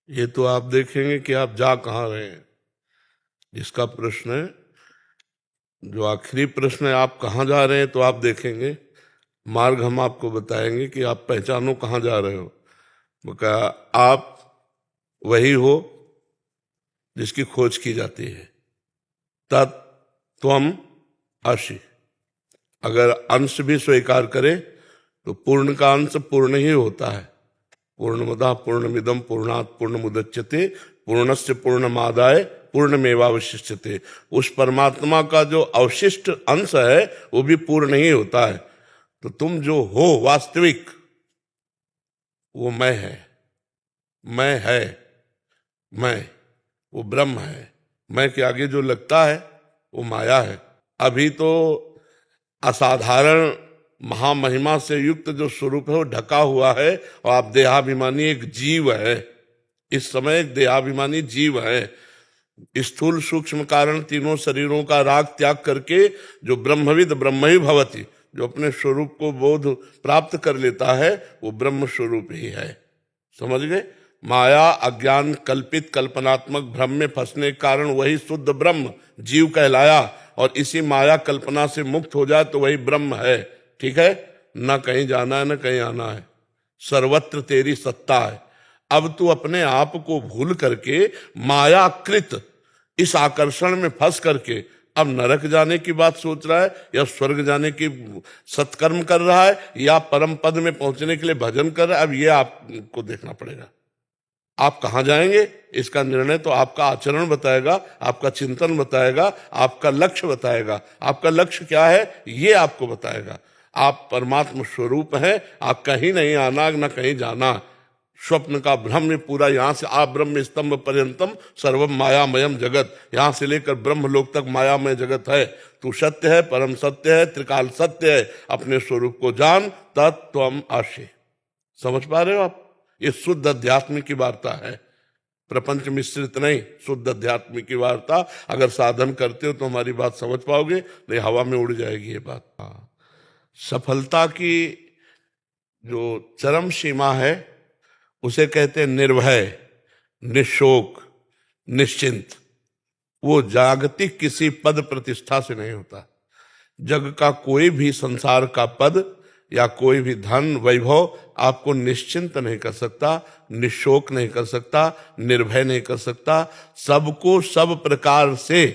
ये तो आप देखेंगे कि आप जा कहाँ रहे हैं। जिसका प्रश्न है, जो आखिरी प्रश्न है, आप कहाँ जा रहे हैं, तो आप देखेंगे मार्ग हम आपको बताएंगे कि आप पहचानो कहाँ जा रहे हो। वो कहा आप वही हो जिसकी खोज की जाती है। तत्त्वम् असि। अगर अंश भी स्वीकार करे तो पूर्ण का अंश पूर्ण ही होता है। पूर्णमदः पूर्णमिदं पूर्णात् पूर्णमुदच्यते पूर्णस्य पूर्णमादाय पूर्णमेवावशिष्यते। उस परमात्मा का जो अवशिष्ट अंश है वो भी पूर्ण ही होता है। तो तुम जो हो वास्तविक, वो मैं है। मैं है, मैं वो ब्रह्म है। मैं के आगे जो लगता है वो माया है। अभी तो असाधारण महामहिमा से युक्त जो स्वरूप है वो ढका हुआ है और आप देहाभिमानी एक जीव है। इस समय एक देहाभिमानी जीव है। स्थूल सूक्ष्म कारण तीनों शरीरों का राग त्याग करके जो ब्रह्मविद ब्रह्म ही भवति, जो अपने स्वरूप को बोध प्राप्त कर लेता है, वो ब्रह्म स्वरूप ही है। समझ गए? माया अज्ञान कल्पित कल्पनात्मक भ्रम में फंसने के कारण वही शुद्ध ब्रह्म जीव कहलाया, और इसी माया कल्पना से मुक्त हो जाए तो वही ब्रह्म है। ठीक है? न कहीं जाना है न कहीं आना है, सर्वत्र तेरी सत्ता है। अब तू अपने आप को भूल करके मायाकृत इस आकर्षण में फंस करके अब नरक जाने की बात सोच रहा है, या स्वर्ग जाने की सत्कर्म कर रहा है, या परम पद में पहुंचने के लिए भजन कर रहा है। अब ये आपको देखना पड़ेगा, आप कहाँ जाएंगे इसका निर्णय तो आपका आचरण बताएगा, आपका चिंतन बताएगा, आपका लक्ष्य बताएगा। आपका लक्ष्य क्या है ये आपको बताएगा। आप परमात्मा स्वरूप हैं, आप कहीं नहीं आना न कहीं जाना। स्वप्न का भ्रम में पूरा, यहां से आप ब्रह्म स्तंभ पर्यंतम सर्वम मायामयम जगत, यहां से लेकर ब्रह्मलोक तक मायामय जगत है। तू सत्य है, परम सत्य है, त्रिकाल सत्य है। अपने स्वरूप को जान, तत्त्वम् असि। समझ पा रहे हो आप? ये शुद्ध अध्यात्म की वार्ता है, प्रपंच मिश्रित नहीं, शुद्ध अध्यात्म की वार्ता। अगर साधन करते हो तो हमारी बात समझ पाओगे, नहीं हवा में उड़ जाएगी ये बात। सफलता की जो चरम सीमा है उसे कहते हैं निर्भय, निशोक, निश्चिंत। वो जागतिक किसी पद प्रतिष्ठा से नहीं होता। जग का कोई भी संसार का पद या कोई भी धन वैभव आपको निश्चिंत नहीं कर सकता, निशोक नहीं कर सकता, निर्भय नहीं कर सकता। सबको सब प्रकार से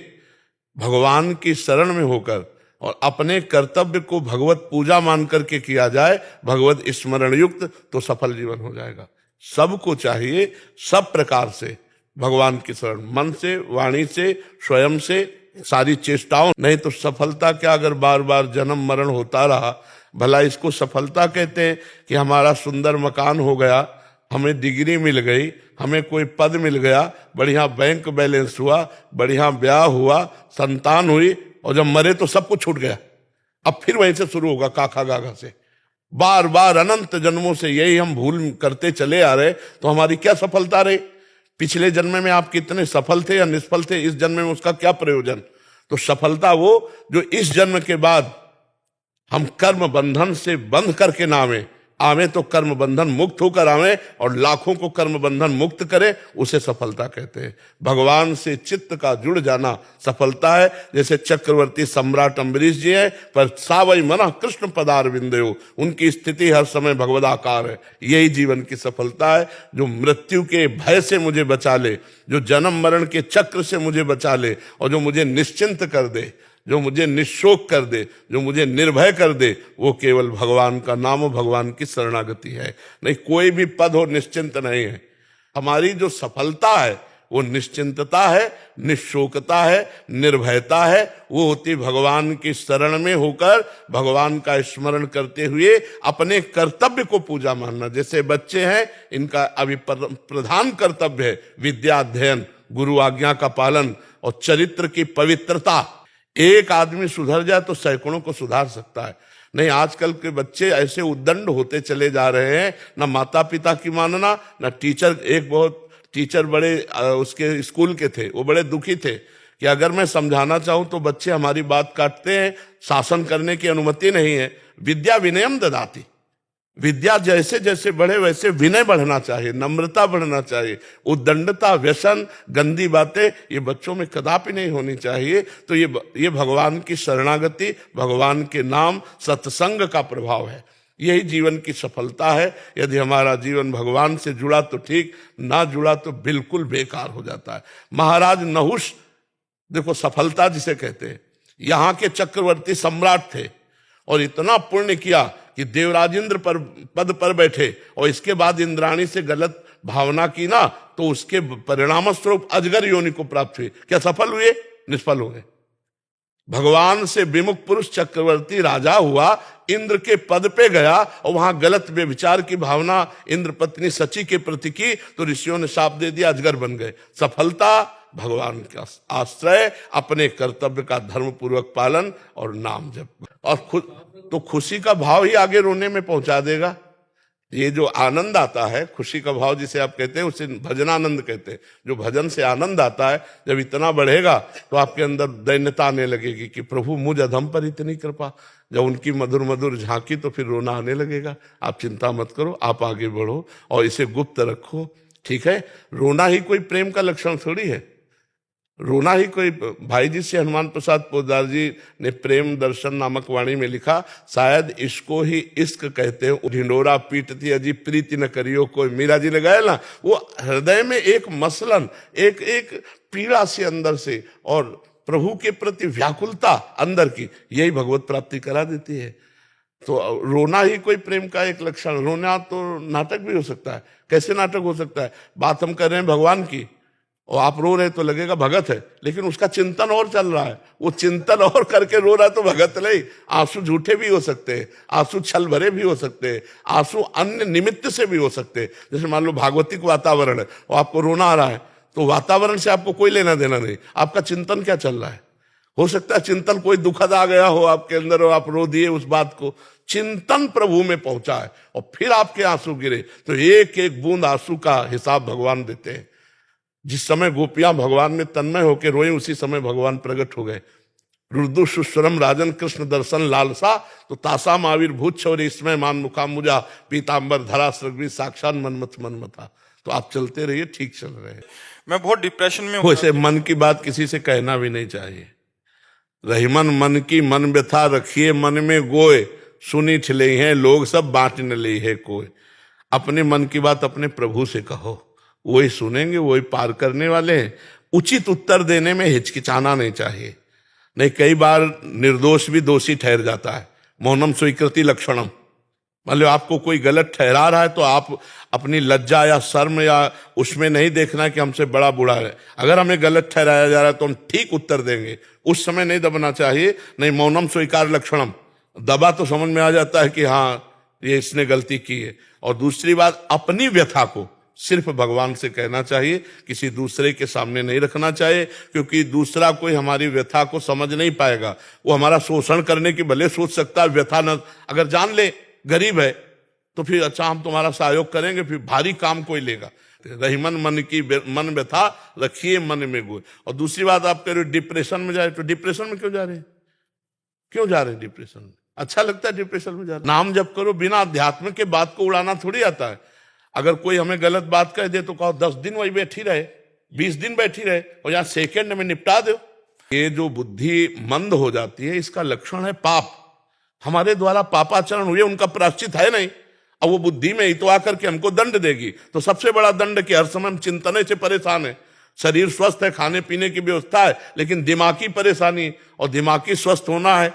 भगवान की शरण में होकर और अपने कर्तव्य को भगवत पूजा मान करके किया जाए, भगवत स्मरण युक्त, तो सफल जीवन हो जाएगा। सबको चाहिए सब प्रकार से भगवान की शरण, मन से, वाणी से, स्वयं से, सारी चेष्टाओं। नहीं तो सफलता क्या, अगर बार बार जन्म मरण होता रहा। भला इसको सफलता कहते हैं कि हमारा सुंदर मकान हो गया, हमें डिग्री मिल गई, हमें कोई पद मिल गया, बढ़िया बैंक बैलेंस हुआ, बढ़िया ब्याह हुआ, संतान हुई, और जब मरे तो सब कुछ छूट गया। अब फिर वहीं से शुरू होगा, काका गागा से। बार बार अनंत जन्मों से यही हम भूल करते चले आ रहे, तो हमारी क्या सफलता रही? पिछले जन्म में आप कितने सफल थे या निष्फल थे, इस जन्म में उसका क्या प्रयोजन? तो सफलता वो जो इस जन्म के बाद हम कर्म बंधन से बंध करके ना आवे तो कर्म बंधन मुक्त होकर आवे, और लाखों को कर्म बंधन मुक्त करे, उसे सफलता कहते हैं। भगवान से चित्त का जुड़ जाना सफलता है। जैसे चक्रवर्ती सम्राट अम्बरीश जी है, पर सावई मना कृष्ण पदार विंदयो, उनकी स्थिति हर समय भगवदाकार है। यही जीवन की सफलता है। जो मृत्यु के भय से मुझे बचा ले, जो जन्म मरण के चक्र से मुझे बचा ले, और जो मुझे निश्चिंत कर दे, जो मुझे निशोक कर दे, जो मुझे निर्भय कर दे, वो केवल भगवान का नाम और भगवान की शरणागति है। नहीं कोई भी पद हो निश्चिंत नहीं है। हमारी जो सफलता है वो निश्चिंतता है, निशोकता है, निर्भयता है। वो होती भगवान की शरण में होकर भगवान का स्मरण करते हुए अपने कर्तव्य को पूजा मानना। जैसे बच्चे हैं, इनका अभी प्रधान कर्तव्य है विद्या अध्ययन, गुरु आज्ञा का पालन और चरित्र की पवित्रता। एक आदमी सुधर जाए तो सैकड़ों को सुधार सकता है। नहीं, आजकल के बच्चे ऐसे उद्दंड होते चले जा रहे हैं, ना माता पिता की मानना, ना टीचर। एक बहुत टीचर बड़े उसके स्कूल के थे, वो बड़े दुखी थे कि अगर मैं समझाना चाहूं तो बच्चे हमारी बात काटते हैं, शासन करने की अनुमति नहीं है। विद्या विनयम ददाति, विद्या जैसे जैसे बढ़े वैसे विनय बढ़ना चाहिए, नम्रता बढ़ना चाहिए। उद्दंडता, व्यसन, गंदी बातें ये बच्चों में कदापि नहीं होनी चाहिए। तो ये भगवान की शरणागति, भगवान के नाम, सत्संग का प्रभाव है। यही जीवन की सफलता है। यदि हमारा जीवन भगवान से जुड़ा तो ठीक, ना जुड़ा तो बिल्कुल बेकार हो जाता है। महाराज नहुष, देखो सफलता जिसे कहते हैं, यहाँ के चक्रवर्ती सम्राट थे और इतना पुण्य किया कि देवराजेंद्र पर पद पर बैठे, और इसके बाद इंद्राणी से गलत भावना की ना, तो उसके परिणाम स्वरूप अजगर योनि को प्राप्त हुए। क्या सफल हुए? निष्फल हो गए। भगवान से विमुख पुरुष चक्रवर्ती राजा हुआ, इंद्र के पद पे गया और वहां गलत व्यभिचार की भावना इंद्र पत्नी सची के प्रति की, तो ऋषियों ने शाप दे दिया, अजगर बन गए। सफलता भगवान का आश्रय, अपने कर्तव्य का धर्म पूर्वक पालन और नाम जप, और खुद तो खुशी का भाव ही आगे रोने में पहुंचा देगा। ये जो आनंद आता है, खुशी का भाव जिसे आप कहते हैं, उसे भजनानंद कहते हैं। जो भजन से आनंद आता है, जब इतना बढ़ेगा तो आपके अंदर दैन्यता आने लगेगी कि प्रभु मुझ अधम पर इतनी कृपा। जब उनकी मधुर मधुर झांकी तो फिर रोना आने लगेगा। आप चिंता मत करो, आप आगे बढ़ो और इसे गुप्त रखो, ठीक है। रोना ही कोई प्रेम का लक्षण थोड़ी है। रोना ही कोई, भाई जी से हनुमान प्रसाद पोद्दार जी ने प्रेम दर्शन नामक वाणी में लिखा, शायद इसको ही इश्क कहते हैं। ढिंडोरा पीटती अजी प्रीति न करियो कोई, मीरा जी ने गाया ना, वो हृदय में एक मसलन, एक पीड़ा से अंदर से, और प्रभु के प्रति व्याकुलता अंदर की, यही भगवत प्राप्ति करा देती है। तो रोना ही कोई प्रेम का एक लक्षण। रोना तो नाटक भी हो सकता है। कैसे नाटक हो सकता है? बात हम कर रहे हैं भगवान की और आप रो रहे तो लगेगा भगत है, लेकिन उसका चिंतन और चल रहा है। वो चिंतन और करके रो रहा है तो भगत नहीं। आंसू झूठे भी हो सकते हैं, आंसू छल भरे भी हो सकते हैं, आंसू अन्य निमित्त से भी हो सकते हैं। जैसे मान लो भागवतिक वातावरण है और आपको रोना आ रहा है, तो वातावरण से आपको कोई लेना देना नहीं, आपका चिंतन क्या चल रहा है। हो सकता है चिंतन कोई दुखद आ गया हो आपके अंदर और आप रो दिए उस बात को। चिंतन प्रभु में पहुंचा है और फिर आपके आंसू गिरे, तो एक एक बूंद आंसू का हिसाब भगवान देते हैं। जिस समय गोपियां भगवान में तन्मय होकर रोई, उसी समय भगवान प्रकट हो गए। रुद्र सुस्वरम राजन कृष्ण दर्शन लालसा, तो तासाम आविर्भूत छौरी इसमें मान मुखा मुजा पीताम्बर धरा सृग्वी साक्षात मनमथ मनमथा। तो आप चलते रहिए, ठीक चल रहे हैं। मैं बहुत डिप्रेशन में हूं। वैसे मन की बात किसी से कहना भी नहीं चाहिए। रहीमन मन की मन व्यथा रखिए मन में गोए, सुनी ठिले हैं लोग सब बांट न ले है कोई। अपने मन की बात अपने प्रभु से कहो, वही सुनेंगे, वही पार करने वाले हैं। उचित उत्तर देने में हिचकिचाना नहीं चाहिए। नहीं, कई बार निर्दोष भी दोषी ठहर जाता है। मौनम स्वीकृति लक्षणम, मान लो आपको कोई गलत ठहरा रहा है तो आप अपनी लज्जा या शर्म या उसमें नहीं देखना कि हमसे बड़ा बुरा है। अगर हमें गलत ठहराया जा रहा है तो हम ठीक उत्तर देंगे, उस समय नहीं दबना चाहिए। नहीं, मौनम स्वीकार लक्षणम, दबा तो समझ में आ जाता है कि हाँ ये इसने गलती की है। और दूसरी बात, अपनी व्यथा को सिर्फ भगवान से कहना चाहिए, किसी दूसरे के सामने नहीं रखना चाहिए, क्योंकि दूसरा कोई हमारी व्यथा को समझ नहीं पाएगा। वो हमारा शोषण करने की भले सोच सकता है, व्यथा न अगर जान ले गरीब है तो फिर अच्छा हम तुम्हारा सहयोग करेंगे, फिर भारी काम कोई लेगा। रहीमन मन की मन व्यथा रखिए मन में गोए। और दूसरी बात, आप कह रहे हो डिप्रेशन में जा रहे, तो डिप्रेशन में क्यों जा रहे हैं? क्यों जा रहे हैं डिप्रेशन में? अच्छा लगता है डिप्रेशन में जाना? नाम जप करो, बिना अध्यात्म के बात को उड़ाना थोड़ी आता है। अगर कोई हमें गलत बात कह दे तो कहो 10 दिन वही बैठी रहे, 20 दिन बैठी रहे, और यहाँ सेकेंड में निपटा दो। ये जो बुद्धि मंद हो जाती है, इसका लक्षण है पाप। हमारे द्वारा पापाचरण हुए, उनका प्रायश्चित है नहीं, अब वो बुद्धि में ही तो आकर के हमको दंड देगी। तो सबसे बड़ा दंड कि हर समय हम चिंतने से परेशान है। शरीर स्वस्थ है, खाने पीने की व्यवस्था है, लेकिन दिमागी परेशानी, और दिमागी स्वस्थ होना है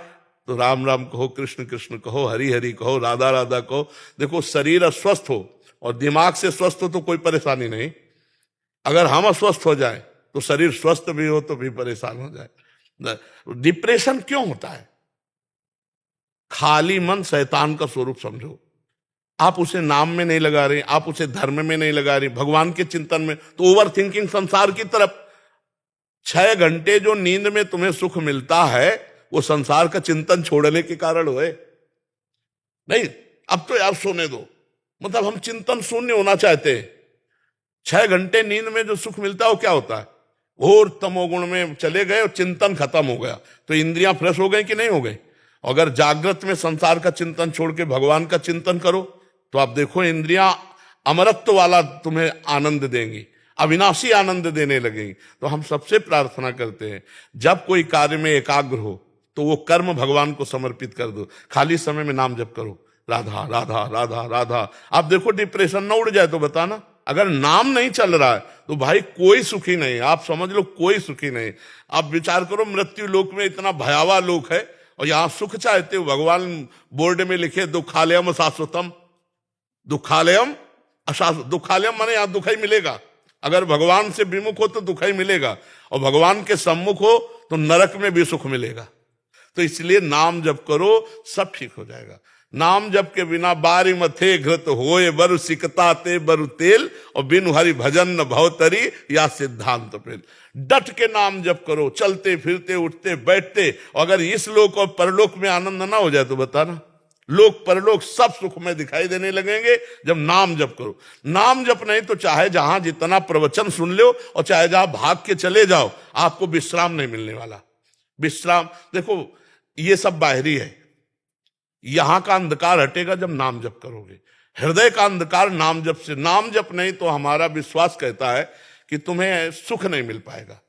तो राम राम कहो, कृष्ण कृष्ण कहो, हरि हरि कहो, राधा राधा कहो। देखो, शरीर अस्वस्थ हो और दिमाग से स्वस्थ हो तो कोई परेशानी नहीं। अगर हम अस्वस्थ हो जाए तो शरीर स्वस्थ भी हो तो भी परेशान हो जाए। डिप्रेशन क्यों होता है? खाली मन शैतान का स्वरूप समझो। आप उसे नाम में नहीं लगा रहे, आप उसे धर्म में नहीं लगा रहे, भगवान के चिंतन में, तो ओवर थिंकिंग संसार की तरफ। 6 घंटे जो नींद में तुम्हें सुख मिलता है वो संसार का चिंतन छोड़ने के कारण हुए। नहीं, अब तो यार सोने दो, मतलब हम चिंतन शून्य होना चाहते हैं। 6 घंटे नींद में जो सुख मिलता है वो क्या होता है? घोर तमोगुण में चले गए और चिंतन खत्म हो गया, तो इंद्रियां फ्रेश हो गई कि नहीं हो गई? अगर जागृत में संसार का चिंतन छोड़ के भगवान का चिंतन करो तो आप देखो इंद्रियां अमरत्व वाला तुम्हें आनंद देंगी, अविनाशी आनंद देने लगेंगी। तो हम सबसे प्रार्थना करते हैं जब कोई कार्य में एकाग्र हो तो वो कर्म भगवान को समर्पित कर दो, खाली समय में नाम जप करो, राधा राधा राधा राधा। आप देखो डिप्रेशन ना उड़ जाए तो बताना। अगर नाम नहीं चल रहा है तो भाई कोई सुखी नहीं, आप समझ लो कोई सुखी नहीं। आप विचार करो मृत्यु लोक में इतना भयावह लोक है और यहां सुख चाहते हो। भगवान बोर्ड में लिखे दुखालयम शाश्वतम, दुखालयम अशाश्वत। दुखालयम माने यहां दुख ही मिलेगा, अगर भगवान से विमुख हो तो दुख ही मिलेगा, और भगवान के सम्मुख हो तो नरक में भी सुख मिलेगा। तो इसलिए नाम जप करो, सब ठीक हो जाएगा। नाम जप के बिना बारी मथे घृत होए बरु सिकता ते बरु तेल, और बिनु हरि भजन न भवतरी या सिद्धांत पेल। डट के नाम जप करो, चलते फिरते उठते बैठते। अगर इस लोक और परलोक में आनंद ना हो जाए तो बताना, लोक परलोक सब सुख में दिखाई देने लगेंगे जब नाम जप करो। नाम जप नहीं तो चाहे जहां जितना प्रवचन सुन लो और चाहे जहां भाग के चले जाओ, आपको विश्राम नहीं मिलने वाला। विश्राम देखो ये सब बाहरी है, यहां का अंधकार हटेगा जब नाम जप करोगे। हृदय का अंधकार नाम जप से। नाम जप नहीं तो हमारा विश्वास कहता है कि तुम्हें सुख नहीं मिल पाएगा।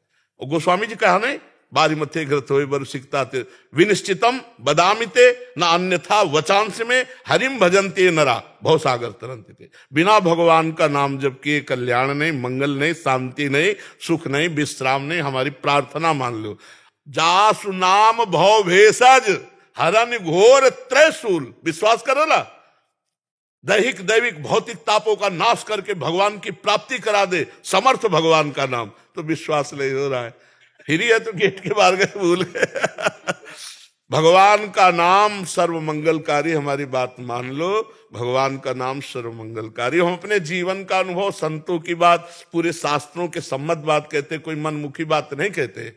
और गोस्वामी जी कहा नहीं, बारी मथे घृत होए बरु सिकता ते विनिश्चितम बदामिते न अन्यथा वचांस में हरिम भजनते नरा भव सागर तरंते। बिना भगवान का नाम जप किए कल्याण नहीं, मंगल नहीं, शांति नहीं, सुख नहीं, विश्राम नहीं। हमारी प्रार्थना मान लो, जासु नाम भव भेषज हरन घोर त्रैशूल। विश्वास करो ना, दैहिक दैविक भौतिक तापों का नाश करके भगवान की प्राप्ति करा दे समर्थ भगवान का नाम। तो विश्वास नहीं हो रहा है, फिर है तो गेट के बाहर गए, भूल गए। भगवान का नाम सर्व मंगलकारी। हमारी बात मान लो, भगवान का नाम सर्व मंगलकारी। हम अपने जीवन का अनुभव, संतों की बात, पूरे शास्त्रों के सम्मत बात कहते, कोई मनमुखी बात नहीं कहते।